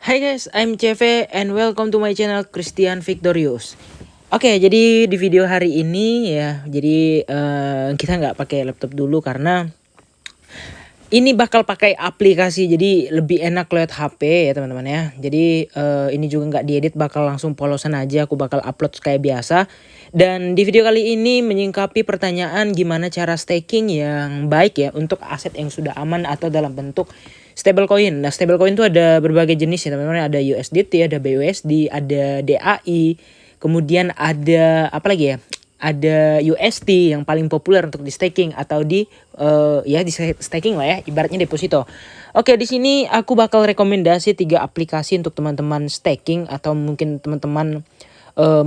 Hi guys, I'm CV and welcome to my channel Christian Victorious. Oke, jadi di video hari ini ya, jadi kita nggak pakai laptop dulu karena ini bakal pakai aplikasi, jadi lebih enak lihat HP ya teman-teman ya. Jadi ini juga nggak diedit, bakal langsung polosan aja. Aku bakal upload kayak biasa. Dan di video kali ini menyingkapi pertanyaan gimana cara staking yang baik ya untuk aset yang sudah aman atau dalam bentuk stablecoin. Nah, stablecoin itu ada berbagai jenis ya teman-teman. Ada USDT, ada BUSD, ada DAI, kemudian ada apa lagi ya? Ada UST yang paling populer untuk di staking atau di di staking lah ya, ibaratnya deposito. Oke, di sini aku bakal rekomendasi 3 aplikasi untuk teman-teman staking atau mungkin teman-teman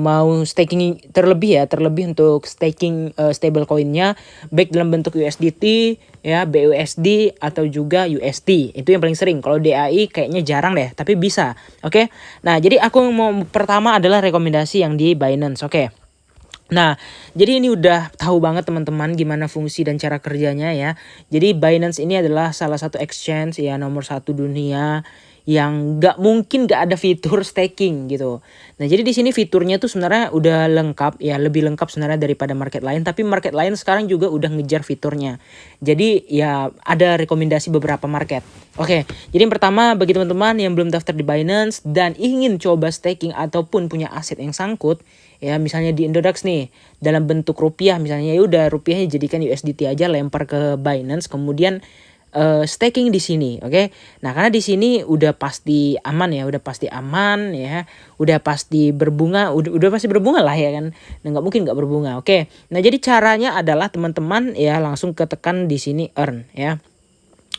mau staking terlebih untuk staking stablecoinnya baik dalam bentuk USDT ya, BUSD atau juga UST. Itu yang paling sering. Kalau DAI kayaknya jarang deh, tapi bisa. Oke. Nah, jadi aku mau pertama adalah rekomendasi yang di Binance. Oke. Nah, jadi ini udah tahu banget teman-teman gimana fungsi dan cara kerjanya ya. Jadi Binance ini adalah salah satu exchange ya nomor 1 dunia yang nggak ada fitur staking gitu. Nah, jadi di sini fiturnya tuh sebenarnya udah lengkap ya, lebih lengkap sebenarnya daripada market lain. Tapi market lain sekarang juga udah ngejar fiturnya. Jadi ya ada rekomendasi beberapa market. Oke, jadi yang pertama bagi teman-teman yang belum daftar di Binance dan ingin coba staking ataupun punya aset yang sangkut ya, misalnya di Indodax nih dalam bentuk rupiah, misalnya ya udah rupiahnya jadikan USDT aja, lempar ke Binance, kemudian staking di sini. Oke. Nah, karena di sini udah pasti aman ya, udah pasti berbunga, udah pasti berbunga lah ya kan. Nah, nggak mungkin nggak berbunga. Oke. Nah, jadi caranya adalah teman-teman ya langsung ketekan di sini earn ya.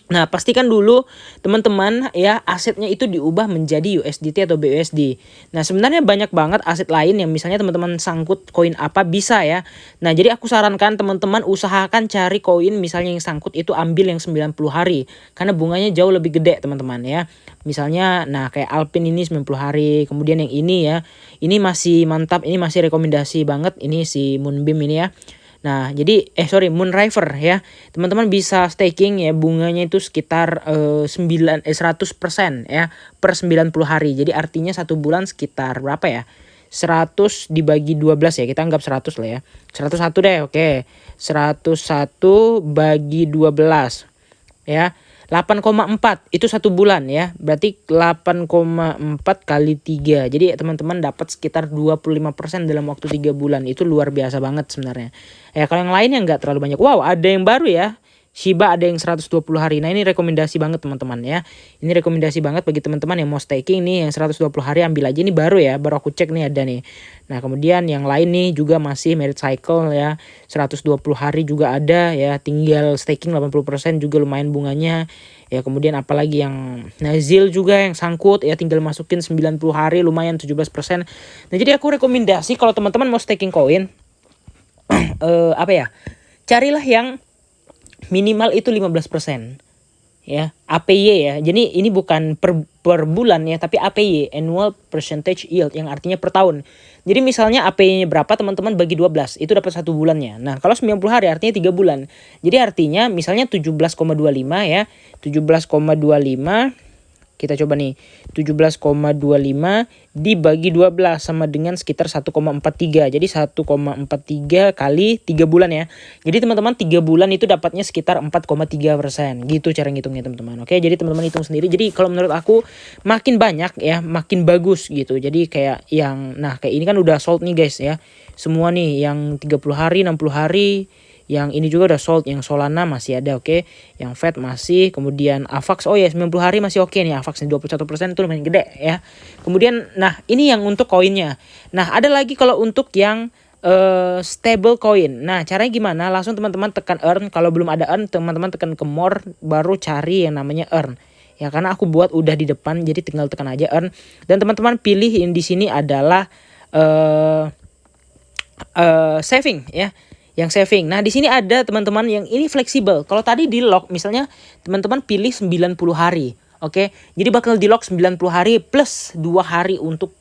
Nah, pastikan dulu teman-teman ya asetnya itu diubah menjadi USDT atau BUSD. Nah, sebenarnya banyak banget aset lain yang misalnya teman-teman sangkut koin apa bisa ya. Nah, jadi aku sarankan teman-teman usahakan cari koin misalnya yang sangkut itu ambil yang 90 hari. Karena bunganya jauh lebih gede teman-teman ya. Misalnya nah kayak Alpine ini 90 hari. Kemudian yang ini ya. Ini masih mantap, ini masih rekomendasi banget. Ini si Moonbeam ini ya. Nah, jadi Moonriver ya. Teman-teman bisa staking ya, bunganya itu sekitar 100% ya per 90 hari. Jadi artinya 1 bulan sekitar berapa ya? 100 dibagi 12 ya. Kita anggap 100 lah ya. 101 deh, oke. 101 bagi 12 ya. 8,4 itu 1 bulan ya. Berarti 8,4 kali 3. Jadi teman-teman dapat sekitar 25% dalam waktu 3 bulan. Itu luar biasa banget sebenarnya. Ya kalau yang lainnya nggak terlalu banyak. Wow, ada yang baru ya. Shiba ada yang 120 hari. Nah, ini rekomendasi banget teman-teman ya. Ini rekomendasi banget bagi teman-teman yang mau staking nih, yang 120 hari ambil aja. Ini baru ya, baru aku cek nih ada nih. Nah, kemudian yang lain nih juga masih merit cycle ya. 120 hari juga ada ya. Tinggal staking 80% juga lumayan bunganya. Ya, kemudian apalagi yang Nazil juga yang sangkut ya, tinggal masukin 90 hari lumayan 17%. Nah, jadi aku rekomendasi kalau teman-teman mau staking koin carilah yang minimal itu 15% ya, APY ya. Jadi ini bukan per bulan ya, tapi APY, annual percentage yield, yang artinya per tahun. Jadi misalnya APY-nya berapa, teman-teman bagi 12 itu dapat 1 bulannya. Nah, kalau 90 hari artinya 3 bulan. Jadi artinya misalnya 17,25 ya. 17,25 kita coba nih, 17,25 dibagi 12 sama dengan sekitar 1,43. Jadi 1,43 kali 3 bulan ya. Jadi teman-teman 3 bulan itu dapatnya sekitar 4,3%. Gitu cara ngitungnya teman-teman. Oke, jadi teman-teman hitung sendiri. Jadi kalau menurut aku makin banyak ya, makin bagus gitu. Jadi kayak kayak ini kan udah sold nih guys ya. Semua nih yang 30 hari, 60 hari, yang ini juga udah sold, yang Solana masih ada, oke. Yang Fed masih, kemudian AVAX, 90 hari masih oke nih AVAX nih, 21% itu lumayan gede ya. Kemudian nah ini yang untuk koinnya. Nah, ada lagi kalau untuk yang stable coin. Nah, caranya gimana? Langsung teman-teman tekan earn. Kalau belum ada earn, teman-teman tekan ke more, baru cari yang namanya earn. Ya, karena aku buat udah di depan, jadi tinggal tekan aja earn. Dan teman-teman pilih yang di sini adalah saving ya. Yang saving. Nah, di sini ada teman-teman yang ini fleksibel. Kalau tadi di lock misalnya teman-teman pilih 90 hari. Oke. Jadi bakal di lock 90 hari plus 2 hari untuk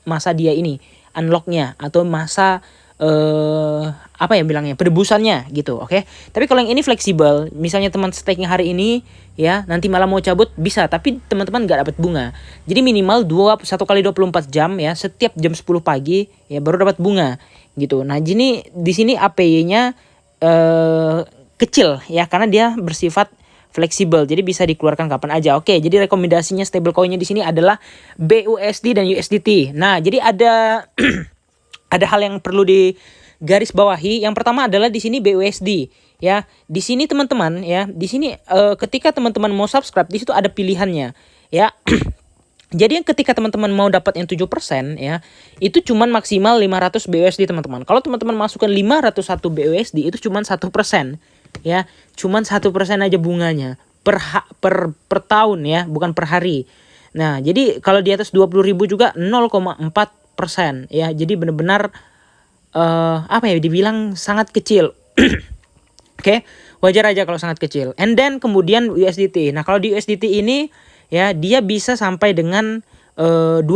masa dia ini unlocknya atau masa apa ya bilangnya, perebusannya gitu, oke. Tapi kalau yang ini fleksibel, misalnya teman staking hari ini ya, nanti malam mau cabut bisa, tapi teman-teman nggak dapat bunga. Jadi minimal 1 kali 24 jam ya, setiap jam 10 pagi ya baru dapat bunga gitu. Nah, di sini APY-nya kecil ya, karena dia bersifat fleksibel, jadi bisa dikeluarkan kapan aja. Oke, jadi rekomendasinya stablecoin-nya di sini adalah BUSD dan USDT. Nah, jadi ada ada hal yang perlu di garis bawahi. Yang pertama adalah di sini BUSD ya. Di sini teman-teman ya, di sini ketika teman-teman mau subscribe, di situ ada pilihannya ya. Jadi yang ketika teman-teman mau dapat yang 7% ya, itu cuman maksimal 500 BUSD teman-teman. Kalau teman-teman masukkan 501 BUSD itu cuman 1% ya. Cuman 1% aja bunganya per tahun ya, bukan per hari. Nah, jadi kalau di atas 20.000 juga 0,4% ya. Jadi benar-benar apa ya, dibilang sangat kecil. Oke, wajar aja kalau sangat kecil. And then kemudian USDT. Nah, kalau di USDT ini ya, dia bisa sampai dengan $2.000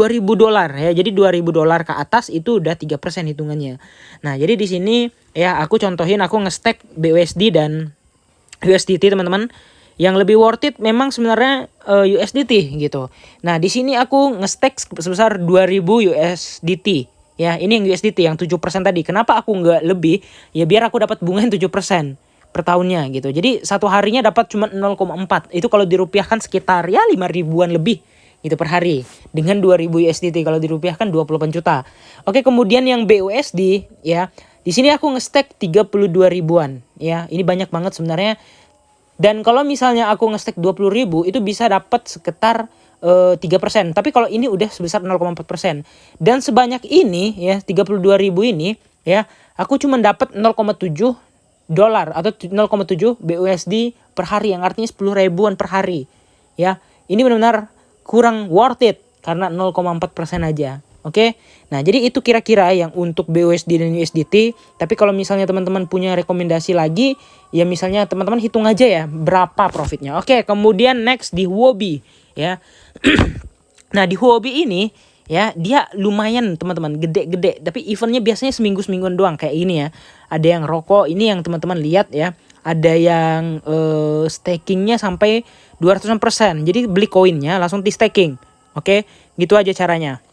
ya. Jadi $2.000 ke atas itu udah 3% hitungannya. Nah, jadi di sini ya aku contohin, aku nge-stack BUSD dan USDT teman-teman. Yang lebih worth it memang sebenarnya USDT gitu. Nah, di sini aku nge-stack sebesar 2.000 USDT. Ya, ini yang USDT yang 7% tadi. Kenapa aku nggak lebih? Ya biar aku dapat bunga yang 7% per tahunnya gitu. Jadi satu harinya dapat cuma 0,4. Itu kalau dirupiahkan sekitar ya 5 ribuan lebih gitu per hari. Dengan 2.000 USDT kalau dirupiahkan 28 juta. Oke, kemudian yang BUSD ya. Di sini aku nge-stack 32 ribuan ya. Ini banyak banget sebenarnya. Dan kalau misalnya aku nge-stack 20.000 itu bisa dapat sekitar 3%. Tapi kalau ini udah sebesar 0,4%. Dan sebanyak ini ya, 32.000 ini ya, aku cuma dapat 0,7 dolar atau 0,7 BUSD per hari, yang artinya 10 ribuan per hari ya. Ini benar-benar kurang worth it karena 0,4% aja. Oke. Nah, jadi itu kira-kira yang untuk BUSD dan USDT. Tapi kalau misalnya teman-teman punya rekomendasi lagi, ya misalnya teman-teman hitung aja ya berapa profitnya. Oke, kemudian next di Huobi ya. Nah, di Huobi ini ya, dia lumayan teman-teman, gede-gede, tapi eventnya biasanya semingguan doang kayak ini ya. Ada yang rokok, ini yang teman-teman lihat ya, ada yang stakingnya sampai 200%. Jadi beli koinnya langsung di staking. Oke, gitu aja caranya.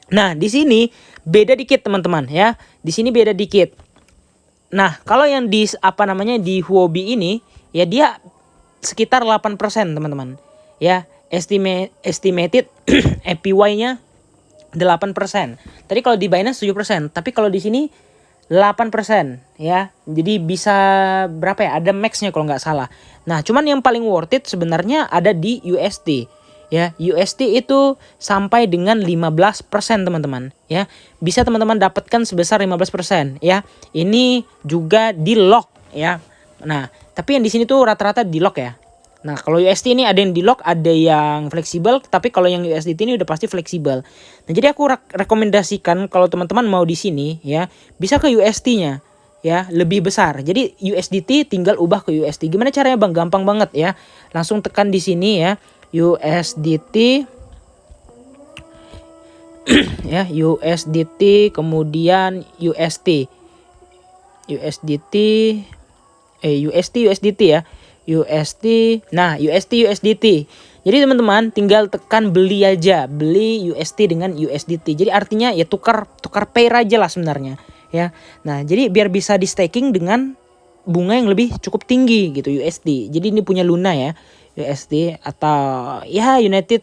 Nah, di sini beda dikit teman-teman ya. Di sini beda dikit. Nah, kalau yang di di Huobi ini ya, dia sekitar 8% teman-teman. Ya, estimated APY-nya 8%. Tadi kalau di Binance 7%, tapi kalau di sini 8% ya. Jadi bisa berapa ya? Ada max-nya kalau nggak salah. Nah, cuman yang paling worth it sebenarnya ada di USD. Ya, USD itu sampai dengan 15% teman-teman ya. Bisa teman-teman dapatkan sebesar 15% ya. Ini juga di lock ya. Nah, tapi yang di sini tuh rata-rata di lock ya. Nah, kalau USD ini ada yang di lock, ada yang fleksibel, tapi kalau yang USDT ini udah pasti fleksibel. Nah, jadi aku rekomendasikan kalau teman-teman mau di sini ya, bisa ke USD-nya ya, lebih besar. Jadi USDT tinggal ubah ke USD. Gimana caranya, Bang? Gampang banget ya. Langsung tekan di sini ya, USDT ya, USDT kemudian USD USDT ya, USD. Nah, USDT. Jadi teman-teman tinggal tekan beli aja, beli USD dengan USDT. Jadi artinya ya tukar pair aja lah sebenarnya ya. Nah, jadi biar bisa di staking dengan bunga yang lebih cukup tinggi gitu USD. Jadi ini punya Luna ya, USD atau ya United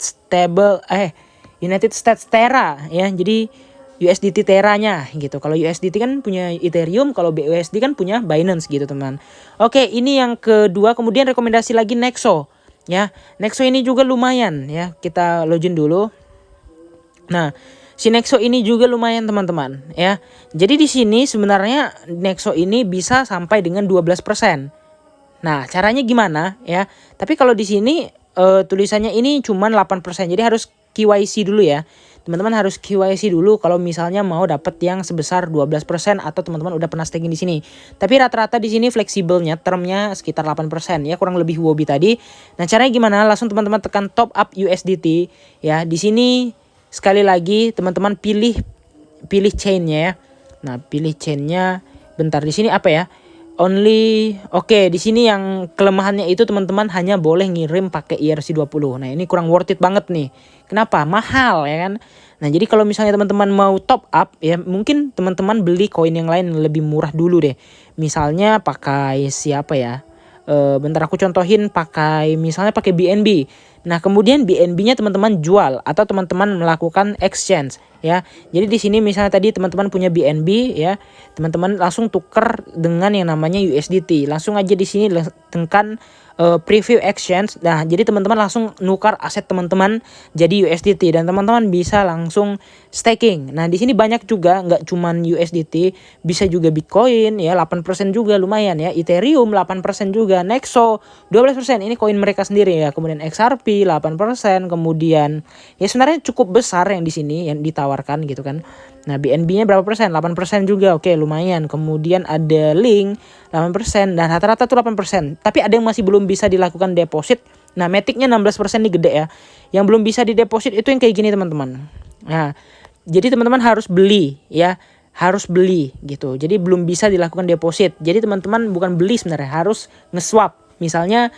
States Terra ya. Jadi USDT Terra-nya gitu. Kalau USDT kan punya Ethereum, kalau BUSD kan punya Binance gitu, teman. Oke, ini yang kedua. Kemudian rekomendasi lagi Nexo ya. Nexo ini juga lumayan ya. Kita login dulu. Nah, si Nexo ini juga lumayan teman-teman ya. Jadi di sini sebenarnya Nexo ini bisa sampai dengan 12%. Nah, caranya gimana ya? Tapi kalau di sini tulisannya ini cuma 8%. Jadi harus KYC dulu ya. Teman-teman harus KYC dulu kalau misalnya mau dapat yang sebesar 12% atau teman-teman udah pernah staking di sini. Tapi rata-rata di sini fleksibelnya termnya sekitar 8% ya, kurang lebih Huobi tadi. Nah, caranya gimana? Langsung teman-teman tekan top up USDT ya. Di sini sekali lagi teman-teman pilih chainnya ya. Nah, pilih chainnya. Bentar, di sini apa ya? Only, oke, di sini yang kelemahannya itu teman-teman hanya boleh ngirim pakai ERC20. Nah, ini kurang worth it banget nih. Kenapa? Mahal ya kan. Nah, jadi kalau misalnya teman-teman mau top up ya, mungkin teman-teman beli koin yang lain lebih murah dulu deh. Misalnya pakai siapa ya? Bentar aku contohin, misalnya pakai BNB. Nah, kemudian BNB-nya teman-teman jual atau teman-teman melakukan exchange ya. Jadi di sini misalnya tadi teman-teman punya BNB ya, teman-teman langsung tuker dengan yang namanya USDT. Langsung aja di sini tekan preview exchange. Nah, jadi teman-teman langsung nukar aset teman-teman jadi USDT dan teman-teman bisa langsung staking. Nah, di sini banyak juga, nggak cuman USDT, bisa juga Bitcoin ya, 8% juga lumayan ya. Ethereum 8% juga, Nexo 12%. Ini koin mereka sendiri ya. Kemudian XRP 8%, kemudian ya sebenarnya cukup besar yang di sini yang ditawarkan gitu kan. Nah, BNB-nya berapa persen? 8% juga. Oke, lumayan. Kemudian ada Link 8% dan rata-rata tuh 8%. Tapi ada yang masih belum bisa dilakukan deposit. Nah, Matic-nya 16% nih, gede ya. Yang belum bisa dideposit itu yang kayak gini, teman-teman. Nah, jadi teman-teman harus beli ya. Harus beli gitu. Jadi belum bisa dilakukan deposit. Jadi teman-teman bukan beli sebenarnya, harus nge-swap. Misalnya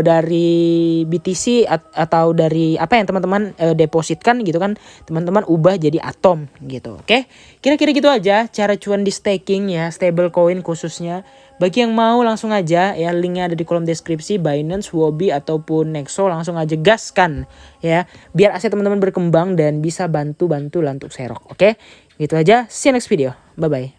dari BTC atau dari apa yang teman-teman depositkan gitu kan, teman-teman ubah jadi Atom gitu. Oke, kira-kira gitu aja cara cuan di staking ya, stable coin khususnya. Bagi yang mau langsung aja ya, linknya ada di kolom deskripsi. Binance, Huobi ataupun Nexo, langsung aja gaskan ya, biar aset teman-teman berkembang dan bisa bantu-bantu Lantuk Serok. Oke, gitu aja, see you next video, bye bye.